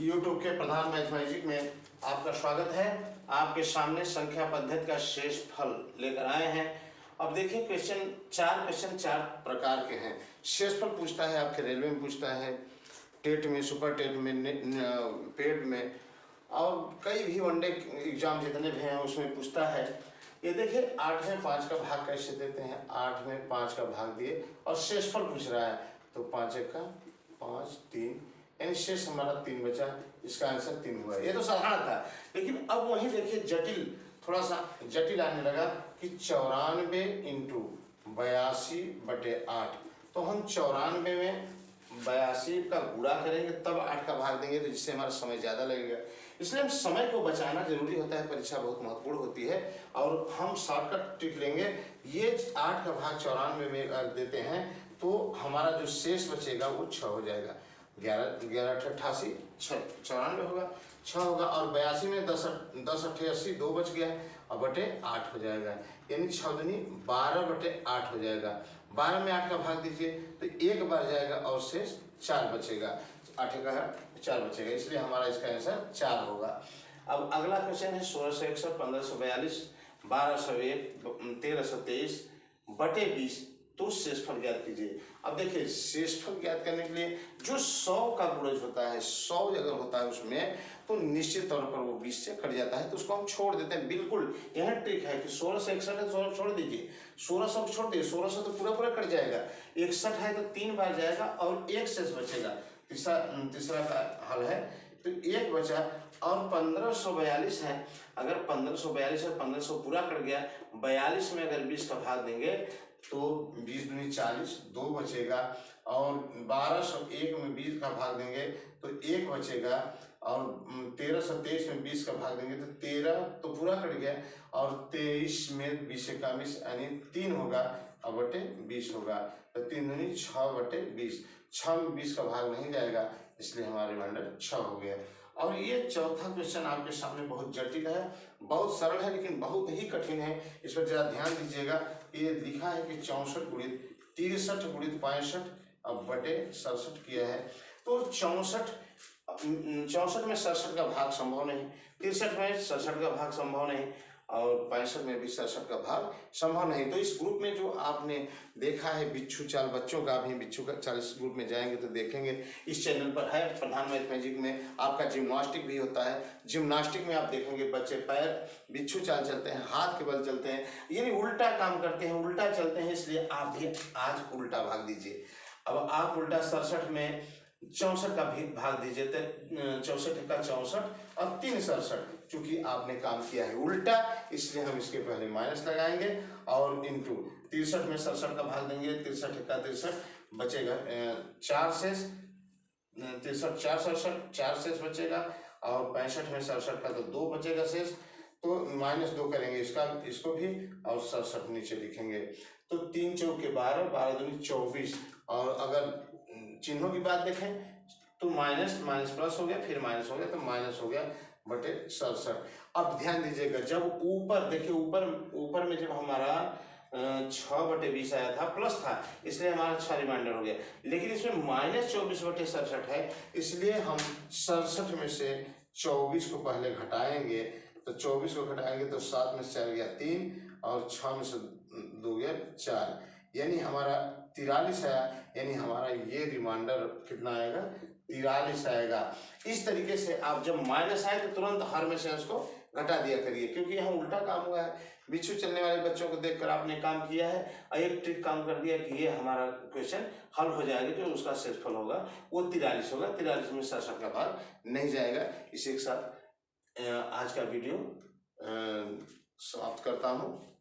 YouTube के प्रधान mathematics में आपका स्वागत है। आपके सामने संख्या पद्धति का शेष फल लेकर आए हैं। अब देखिए क्वेश्चन चार प्रकार के हैं। शेष फल पूछता है, आपके रेलवे में पूछता है, टेट में, सुपर टेट में, पेट में और कई भी वनडे एग्जाम जितने भी हैं उसमें पूछता है। ये देखिए 8 में 5 का भाग कैसे देते हैं। 8 में 5 का भाग दिए और शेषफल पूछ रहा है, तो 5 एक का 5 3 यानी शेष हमारा 3 बचा। इसका आंसर 3 हुआ। ये तो साधारण था, लेकिन अब वही देखिए जटिल, थोड़ा सा जटिल आने लगा कि 94 इंटू 82/8। तो हम 94 में 82 का गुणा करेंगे तब 8 का भाग देंगे, तो जिससे हमारा समय ज़्यादा लगेगा। इसलिए हम समय को बचाना जरूरी होता है, परीक्षा बहुत महत्वपूर्ण होती है। और हम शॉर्टकट टिक लेंगे। ये 8 का भाग 94 में अगर देते हैं तो हमारा जो शेष बचेगा वो 6 हो जाएगा। 11 8 88 94 होगा, 6 होगा। और 82 में 10 8 80 2 बच गया और बटे 8 हो जाएगा, यानी 6 दूनी 12/8 हो जाएगा। 12 में 8 का भाग दीजिए तो 1 बार जाएगा और शेष 4 बचेगा। 8 का 4 बचेगा, इसलिए हमारा इसका आंसर 4 होगा। अब अगला क्वेश्चन है 1661, 1542, 1201, 1323 बटे 20। तो शेषफल ज्ञात कीजिए। अब देखिए शेषफल ज्ञात करने के लिए जो 100 का गुणज होता है, 100 अगर होता है उसमें, तो निश्चित तौर पर वो 20 से कट जाता है, तो उसको हम छोड़ देते हैं। बिल्कुल यह ट्रिक है कि 1661 है तो 16 छोड़ दीजिए, 1600 छोड़ दीजिए, 1600 तो पूरा कट जाएगा। 61 है तो 3 बार जाएगा और 1 शेष बचेगा। तीसरा का हल है तो 1 बचा। और 1542 है, अगर 1542 है, 1500 पूरा कट गया, 42 में अगर 20 का भाग देंगे तो 20 दूनी 40, 2 बचेगा। और 1201 में 20 का भाग देंगे तो 1 बचेगा। और 1323 में 20 का भाग देंगे तो 13 तो पूरा कट गया। और 23 में 20 से कम यानी 3 होगा और बटे 20 होगा, तो 3 दूनी 6/20। 6 में 20 का भाग नहीं जाएगा, इसलिए हमारा रिमाइंडर 6 हो गया। और ये चौथा क्वेश्चन आपके सामने बहुत जटिल है, बहुत सरल है लेकिन बहुत ही कठिन है। इस पर जरा ध्यान दीजिएगा। ये लिखा है कि 64 गुणित 63 गुणित 65 अब बटे 67 किया है। तो 64 में 67 का भाग संभव नहीं, 63 में 67 का भाग संभव नहीं और 65 में भी 67 का भाग संभव नहीं। तो इस ग्रुप में जो आपने देखा है बिच्छू चाल, बच्चों का भी बिच्छू का चाल, इस ग्रुप में जाएंगे तो देखेंगे। इस चैनल पर है प्रधान मैथमेटिक्स में आपका जिम्नास्टिक भी होता है। जिम्नास्टिक में आप देखेंगे बच्चे पैर बिच्छू चाल चलते हैं, हाथ के बल चलते हैं, यानी उल्टा काम करते हैं, उल्टा चलते हैं। इसलिए आप भी आज उल्टा भाग दीजिए। अब आप उल्टा 67 में 64 का भी भाग दीजिए, तो 64 का 64 और 3 67, चूंकि आपने काम किया है उल्टा, इसलिए हम इसके पहले माइनस लगाएंगे और इंटू 63 में 67 का भाग देंगे, 63 का 63 बचेगा 4 शेष, 63 4 67 4 शेष बचेगा। और 65 में 67 का तो 2 बचेगा शेष, तो -2 करेंगे इसको भी और 67 नीचे लिखेंगे। तो 3 चौके 12, 12 दूनी 24। और अगर चिन्हों की बात देखें तो माइनस प्लस हो गया, फिर माइनस हो गया, तो माइनस हो गया बटे 67। अब ध्यान दीजिएगा, जब ऊपर देखिए, ऊपर में जब हमारा 6/20 आया था, प्लस था, इसलिए हमारा 6 रिमाइंडर हो गया। लेकिन इसमें -24/67 है, इसलिए हम 67 में से 24 को पहले घटाएंगे। तो 24 को घटाएंगे तो 7 में से 4 गया 3 और 6 में से 2 गया 4, यानी हमारा 43 आया। यानी हमारा ये रिमाइंडर कितना आएगा, 43 आएगा। इस तरीके से आप जब माइनस आए तो तुरंत हर में से उसको घटा दिया करिए, क्योंकि यहाँ उल्टा काम हुआ है। बिच्छू चलने वाले बच्चों को देखकर आपने काम किया है और एक ट्रिक काम कर दिया कि ये हमारा क्वेश्चन हल हो जाएगा, जो उसका शेषफल होगा वो 43 होगा। 43 में 67 का भाग नहीं जाएगा। इसी के साथ आज का वीडियो समाप्त करता हूँ।